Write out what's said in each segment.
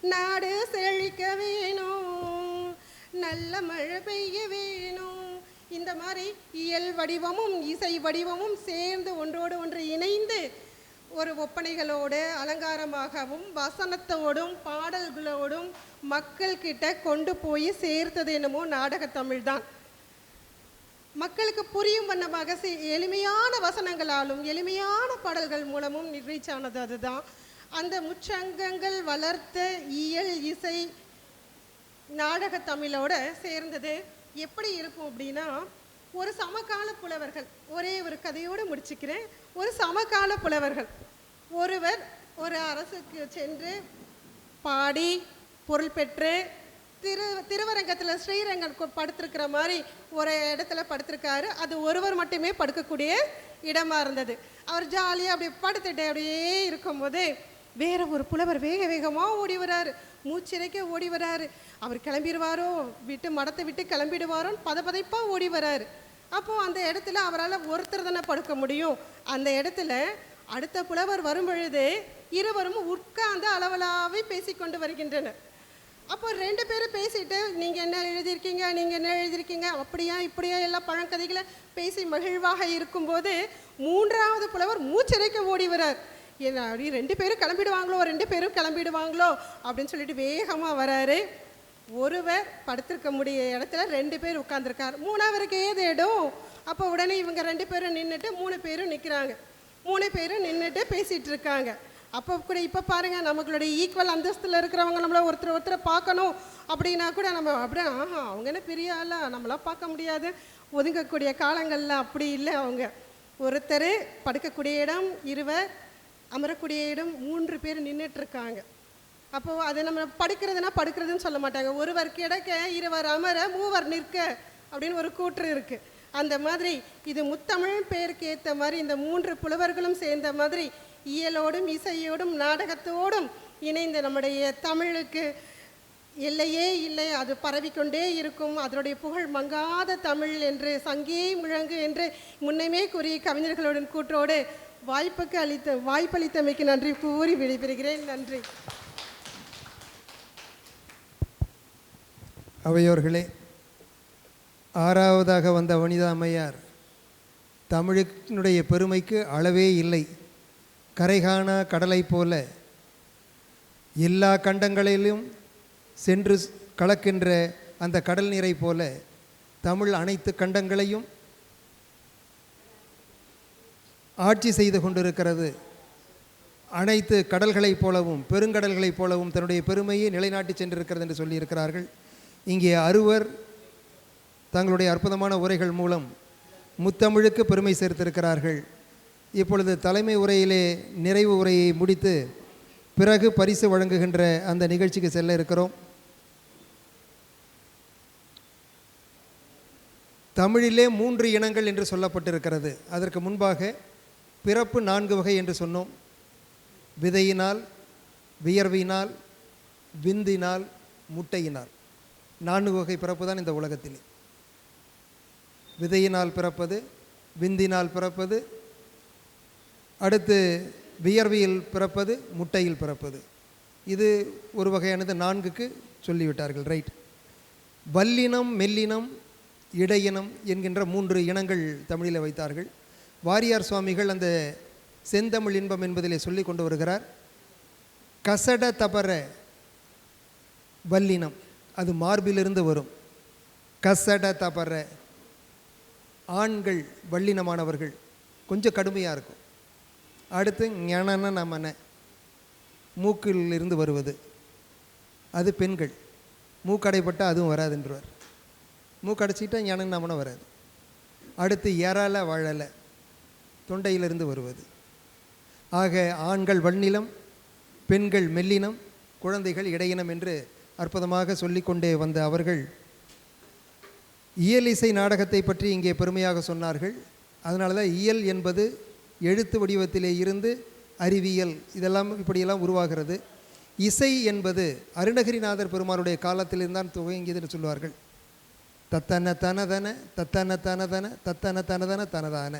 நாடு செழிக்க வேணும், நல்ல மழை பெய்ய வேணும். இந்த மாதிரி இயல் வடிவமும் இசை வடிவமும் சேர்ந்து ஒன்றோடு ஒன்று இணைந்து ஒரு ஒப்பனைகளோடு அலங்காரமாகவும் வசனத்தோடும் பாடல்களோடும் மக்கள்கிட்ட கொண்டு போய் சேர்த்தது என்னமோ நாடகத்தமிழ் தான். மக்களுக்கு புரியும் வண்ணமாக எளிமையான வசனங்களாலும் எளிமையான பாடல்கள் மூலமும் ரீச் ஆனது அதுதான். அந்த முச்சங்கங்கள் வளர்த்த இயல் இசை நாடகத்தமிழோட சேர்ந்தது எப்படி இருக்கும் அப்படின்னா, ஒரு சமகால புலவர்கள், ஒரே ஒரு கதையோடு முடிச்சுக்கிறேன். ஒரு சமகால புலவர்கள் ஒருவர் ஒரு அரசுக்கு சென்று பாடி பொருள் பெற்று திருவரங்கத்தில் ஸ்ரீரங்கம் படுத்திருக்கிற மாதிரி ஒரு இடத்துல படுத்திருக்காரு. அது ஒருவர் மட்டுமே படுக்கக்கூடிய இடமா இருந்தது. அவர் ஜாலியாக அப்படியே படுத்துட்டு அப்படியே இருக்கும்போது வேற ஒரு புலவர் வேக வேகமாக ஓடி வராரு, மூச்சிறைக்க ஓடி வராரு. அவர் கிளம்பிடுவாரோ, மடத்தை விட்டு கிளம்பிடுவாரோன்னு பதப்பதைப்பாக ஓடி வராரு. அப்போது அந்த இடத்துல அவரால் ஒருத்தர் தானே படுக்க முடியும். அந்த இடத்துல அடுத்த புலவர் வரும் பொழுது இருவரும் உட்கார்ந்து அளவலாவே பேசிக்கொண்டு வருகின்றனர். அப்போ ரெண்டு பேரும் பேசிட்டு நீங்கள் என்ன எழுதியிருக்கீங்க, நீங்கள் என்ன எழுதியிருக்கீங்க, அப்படியா இப்படியா எல்லாம் பழங்கதைகளை பேசி மகிழ்வாக இருக்கும்போது மூன்றாவது புலவர் மூச்சிறைக்க ஓடி வரார். என்ன அப்படி ரெண்டு பேரும் கிளம்பிடுவாங்களோ அப்படின்னு சொல்லிட்டு வேகமாக வராரு. ஒருவர் படுத்திருக்க முடிய இடத்துல ரெண்டு பேர் உட்காந்துருக்கார். மூணாவதுக்கு ஏது இடம். அப்போ உடனே இவங்க ரெண்டு பேரும் நின்றுட்டு மூணு பேரும் நிற்கிறாங்க. மூணு பேரும் நின்றுட்டு பேசிகிட்டு இருக்காங்க. அப்போ கூட இப்போ பாருங்கள், நமங்களுடைய ஈக்குவல் அந்தஸ்தில் இருக்கிறவங்க நம்மளை ஒருத்தரை பார்க்கணும் அப்படின்னா கூட நம்ம அப்படியே அவங்க என்ன பெரிய ஆளா, நம்மளாம் பார்க்க முடியாது ஒதுங்கக்கூடிய காலங்களில் அப்படி இல்லை. அவங்க ஒருத்தர் படுக்கக்கூடிய இடம், இருவர் அமரக்கூடிய இடம், மூன்று பேர் நின்றுட்டுருக்காங்க. அப்போது அதை நம்ம படுக்கிறதுன்னு சொல்ல மாட்டாங்க. ஒருவர் கிடக்க, இருவர் அமர, மூவர் நிற்க அப்படின்னு ஒரு கூற்று இருக்குது. அந்த மாதிரி இது முத்தமிழ் பேருக்கு ஏற்ற மாதிரி இந்த மூன்று புலவர்களும் சேர்ந்த மாதிரி இயலோடும் இசையோடும் நாடகத்தோடும் இணைந்த நம்முடைய தமிழுக்கு எல்லையே இல்லை. அது பரவிக்கொண்டே இருக்கும். அதனுடைய புகழ் மங்காத தமிழ் என்று சங்கே முழங்கு என்று முன்னமே கூறிய கவிஞர்களுடன் கூற்றோடு வாய்ப்பளித்தமைக்கு நன்றி கூறி விடைபெறுகிறேன். நன்றி. அவையோர்களே, ஆறாவதாக வந்த வனிதா அம்மையார் தமிழினுடைய பெருமைக்கு அளவே இல்லை. கரைகாணா கடலை போல எல்லா கண்டங்களிலும் சென்று கலக்கின்ற அந்த கடல் நீரை போல தமிழ் அனைத்து கண்டங்களையும் ஆட்சி செய்து கொண்டிருக்கிறது. அனைத்து கடல்களைப் போலவும் பெருங்கடல்களைப் போலவும் தன்னுடைய பெருமையை நிலைநாட்டி சென்றிருக்கிறது என்று சொல்லியிருக்கிறார்கள். இங்கே அறுவர் தங்களுடைய அற்புதமான உரைகள் மூலம் முத்தமிழுக்கு பெருமை சேர்த்திருக்கிறார்கள். இப்பொழுது தலைமை உரையிலே நிறைவு உரையை முடித்து பிறகு பரிசு வழங்குகின்ற அந்த நிகழ்ச்சிக்கு செல்ல இருக்கிறோம். தமிழிலே 3 இனங்கள் என்று சொல்லப்பட்டிருக்கிறது. அதற்கு முன்பாக பிறப்பு 4 வகை என்று சொன்னோம். விதையினால், வியர்வினால், விந்தினால், முட்டையினால் 4 வகை பிறப்பு தான் இந்த உலகத்திலே. விதையினால் பிறப்பது, விந்தினால் பிறப்பது, அடுத்து வியர்வியில் பிறப்பது, முட்டையில் பிறப்பது. இது ஒரு வகையானது. 4க்கு சொல்லிவிட்டார்கள். ரைட். வல்லினம், மெல்லினம், இடையினம் என்கின்ற 3 இனங்கள் தமிழில் வைத்தார்கள். வாரியார் சுவாமிகள் அந்த செந்தமிழ் இன்பம் என்பதிலே சொல்லி கொண்டு வருகிறார். கசட தபர வல்லினம், அது மார்பிலிருந்து வரும். கசட தபர ஆண்கள் வல்லினமானவர்கள், கொஞ்சம் கடுமையாக இருக்கும். அடுத்து ஞான நமன மூக்கில் இருந்து வருவது, அது பெண்கள். மூக்கடைப்பட்டால் அதுவும் வராதுன்றவர். மூக்கடைச்சிக்கிட்டால் ஞான நமன வராது. அடுத்து ஏறால வாழலை, தொண்டையிலிருந்து வருவது. ஆக ஆண்கள் வல்லினம், பெண்கள் மெல்லினம், குழந்தைகள் இடையினம் என்று அற்புதமாக சொல்லிக்கொண்டே வந்த அவர்கள் இயல் இசை நாடகத்தை பற்றி இங்கே பெருமையாக சொன்னார்கள். அதனால தான் இயல் என்பது எழுத்து வடிவத்திலே இருந்து அறிவியல் இதெல்லாம் இப்படியெல்லாம் உருவாகிறது. இசை என்பது அருணகிரிநாதர் பெருமானுடைய காலத்திலிருந்தான் துவங்கியதுன்னு சொல்வார்கள். தத்தன தனதன தத்தன தனதன தத்தன தனதன தனதான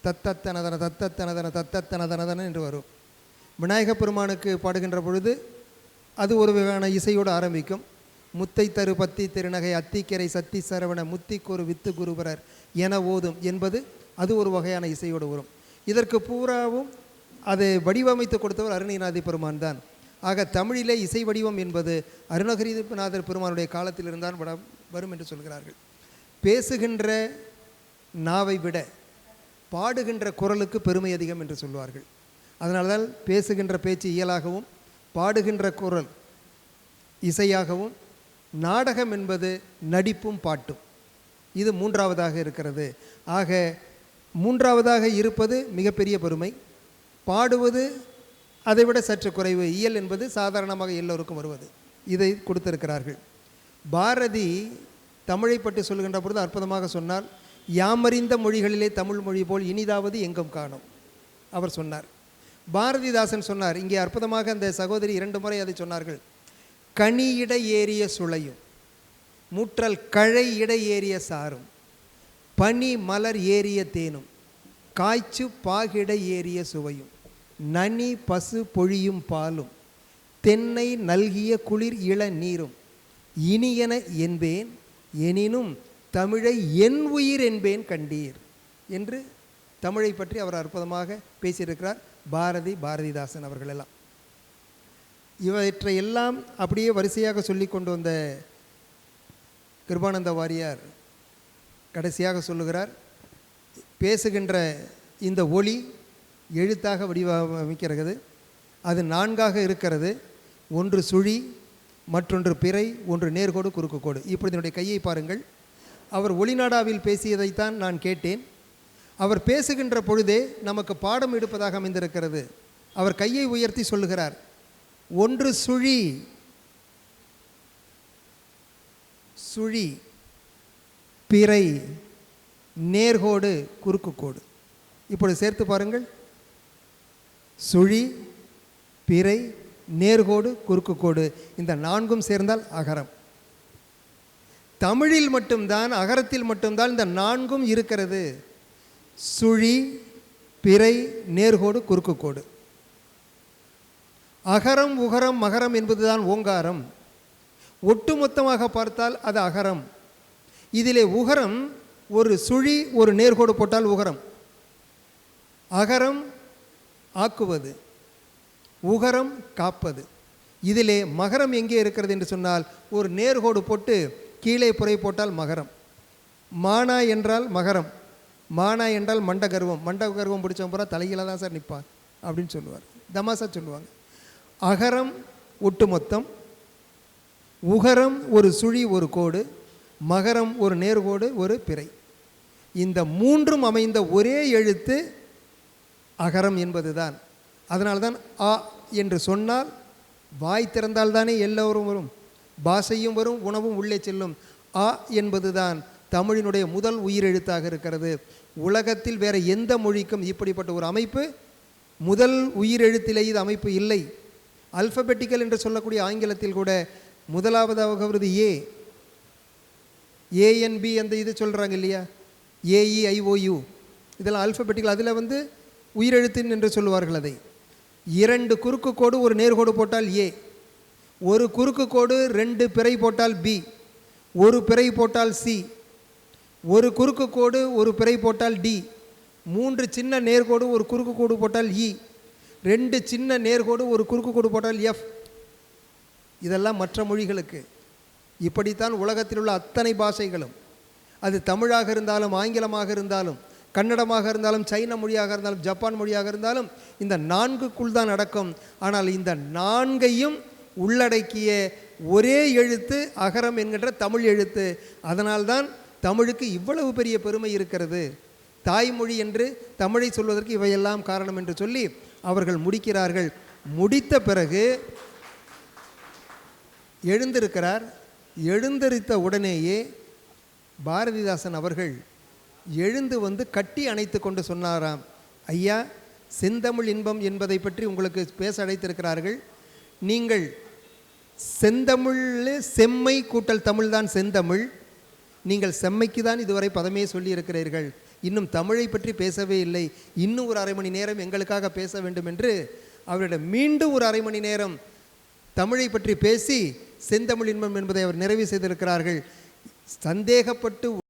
தத்தனதன தத்தனதன தத்தனதன என்று வரும். விநாயகப் பெருமானுக்கு பாடுகின்ற பொழுது அது ஒரு வகையான இசையோடு ஆரம்பிக்கும். முத்தை தரு பத்தி திருநகை அத்திக்கரை சத்தி சரவண முத்திக்கொரு வித்து குருபரர் என ஓதும் என்பது அது ஒரு வகையான இசையோடு வரும். இதற்கு பூராவும் அதை வடிவமைத்து கொடுத்தவர் அருணகிரிநாத பெருமான் தான். ஆக தமிழிலே இசை வடிவம் என்பது அருணகிரிநாதர் பெருமானுடைய காலத்தில் இருந்தால் வரும் என்று சொல்கிறார்கள். பேசுகின்ற நாவை விட பாடுகின்ற குரலுக்கு பெருமை அதிகம் என்று சொல்வார்கள். அதனால்தான் பேசுகின்ற பேச்சு இயலாகவும் பாடுகின்ற குரல் இசையாகவும் நாடகம் என்பது நடிப்பும் பாட்டும். இது மூன்றாவதாக இருக்கிறது. ஆக மூன்றாவதாக இருப்பது மிகப்பெரிய பெருமை. பாடுவது அதைவிட சற்று குறைவு. இயல் என்பது சாதாரணமாக எல்லோருக்கும் வருவது. இதை கொடுத்திருக்கிறார்கள். பாரதி தமிழை பற்றி சொல்கின்ற பொழுது அற்புதமாக சொன்னார். யாமறிந்த மொழிகளிலே தமிழ் மொழி போல் இனிதாவது எங்கும் காணும் அவர் சொன்னார். பாரதிதாசன் சொன்னார். இங்கே அற்புதமாக அந்த சகோதரி 2 முறை அதை சொன்னார்கள். கனியிட ஏறிய சுளையும் முற்றல் கழை இட ஏறிய சாரும் பனி மலர் ஏறிய தேனும் காய்ச்சு பாகிட ஏறிய சுவையும் நனி பசு பொழியும் பாலும் தென்னை நல்கிய குளிர் இள நீரும் இனியன என்பேன் எனினும் தமிழை என் உயிர் என்பேன் கண்டீர் என்று தமிழை பற்றி அவர் அற்புதமாக பேசியிருக்கிறார் பாரதிதாசன் அவர்களெல்லாம். இவற்றையெல்லாம் அப்படியே வரிசையாக சொல்லி கொண்டு வந்த கிருபானந்த வாரியார் கடைசியாக சொல்லுகிறார், பேசுகின்ற இந்த ஒளி எழுத்தாக வடிவமைக்கிறது. அது 4ஆக இருக்கிறது. ஒன்று சுழி, மற்றொன்று பிறை, ஒன்று நேர்கோடு குறுக்கு கோடு. இப்படி என்னுடைய கையை பாருங்கள். அவர் ஒளிநாடாவில் பேசியதைத்தான் நான் கேட்டேன். அவர் பேசுகின்ற பொழுதே நமக்கு பாடம் எடுப்பதாக அமைந்திருக்கிறது. அவர் கையை உயர்த்தி சொல்லுகிறார், ஒன்று சுழி, சுழி, பிறை, நேர்கோடு குறுக்கு கோடு. இப்பொழுது சேர்த்து பாருங்கள். சுழி, பிறை, நேர்கோடு குறுக்கு கோடு. இந்த 4ம் சேர்ந்தால் அகரம். தமிழில் மட்டும்தான், அகரத்தில் மட்டும்தான் இந்த 4ம் இருக்கிறது. சுழி, பிறை, நேர்கோடு குறுக்கு கோடு. அகரம், உகரம், மகரம் என்பதுதான் ஓங்காரம். ஒட்டுமொத்தமாக பார்த்தால் அது அகரம். இதிலே உகரம் ஒரு சுழி ஒரு நேர்கோடு போட்டால் உகரம். அகரம் ஆக்குவது, உகரம் காப்பது. இதிலே மகரம் எங்கே இருக்கிறது என்று சொன்னால் ஒரு நேர்கோடு போட்டு கீழே புரை போட்டால் மகரம். மானா என்றால் மகரம். மானா என்றால் மண்டகர்வம். மண்டகர்வம் பிடிச்ச பூரா தலைகீழ தான் சார் நிற்பான் அப்படின்னு சொல்லுவார். தமாசா சொல்லுவாங்க. அகரம் ஒட்டுமொத்தம், உகரம் ஒரு சுழி ஒரு கோடு, மகரம் ஒரு நேர்கோடு ஒரு பிறை. இந்த 3ம் அமைந்த ஒரே எழுத்து அகரம் என்பதுதான். அதனால்தான் ஆ என்று சொன்னால் வாய் திறந்தால் தானே எல்லோரும் வரும், பாஷையும் வரும், உணவும் உள்ளே செல்லும். ஆ என்பதுதான் தமிழினுடைய முதல் உயிரெழுத்தாக இருக்கிறது. உலகத்தில் வேறு எந்த மொழிக்கும் இப்படிப்பட்ட ஒரு அமைப்பு, முதல் உயிரெழுத்திலே இது அமைப்பு இல்லை. அல்பபெட்டிக்கல் என்று சொல்லக்கூடிய ஆங்கிலத்தில் கூட முதலாவதாக வருது ஏஎன்பி அந்த இது சொல்கிறாங்க இல்லையா, ஏஇஐஓயு, இதெல்லாம் அல்பபெட்டிக்கல். அதில் உயிரெழுத்தின் என்று சொல்லுவார்கள். அதை 2 குறுக்கு கோடு ஒரு நேர்கோடு போட்டால் ஏ, ஒரு குறுக்கு கோடு 2 பிறை போட்டால் பி, ஒரு பிறை போட்டால் சி, ஒரு குறுக்கு கோடு ஒரு பிறை போட்டால் டி, 3 சின்ன நேர்கோடு ஒரு குறுக்கு கோடு போட்டால் இ, 2 சின்ன நேர்கோடு ஒரு குறுக்கு கோடு போட்டால் எஃப். இதெல்லாம் மற்ற மொழிகளுக்கு. இப்படித்தான் உலகத்தில் உள்ள அத்தனை பாஷைகளும், அது தமிழாக இருந்தாலும் ஆங்கிலமாக இருந்தாலும் கன்னடமாக இருந்தாலும் சைன மொழியாக இருந்தாலும் ஜப்பான் மொழியாக இருந்தாலும் இந்த 4க்குள் தான் அடக்கம். ஆனால் இந்த 4ஐயும் உள்ளடக்கிய ஒரே எழுத்து அகரம் என்கின்ற தமிழ் எழுத்து. அதனால்தான் தமிழுக்கு இவ்வளவு பெரிய பெருமை இருக்கிறது. தாய்மொழி என்று தமிழை சொல்வதற்கு இவையெல்லாம் காரணம் என்று சொல்லி அவர்கள் முடிக்கிறார்கள். முடித்த பிறகு எழுந்திருக்கிறார். எழுந்தரித்த உடனேயே பாரதிதாசன் அவர்கள் எழுந்து கட்டி அணைத்து கொண்டு சொன்னாராம், ஐயா, செந்தமிழ் இன்பம் என்பதை பற்றி உங்களுக்கு பேச அழைத்திருக்கிறார்கள். நீங்கள் செந்தமிழ், செம்மை கூட்டல் தமிழ் தான் செந்தமிழ். நீங்கள் செம்மைக்கு தான் இதுவரை பதமே சொல்லியிருக்கிறீர்கள். இன்னும் தமிழை பற்றி பேசவே இல்லை. இன்னும் ஒரு 1/2 மணி நேரம் எங்களுக்காக பேச வேண்டும் என்று அவரிடம் மீண்டும் ஒரு 1/2 மணி நேரம் தமிழை பற்றி பேசி செந்தமிழ் இன்பம் என்பதை அவர் நிறைவு செய்திருக்கிறார்கள். சந்தேகப்பட்டு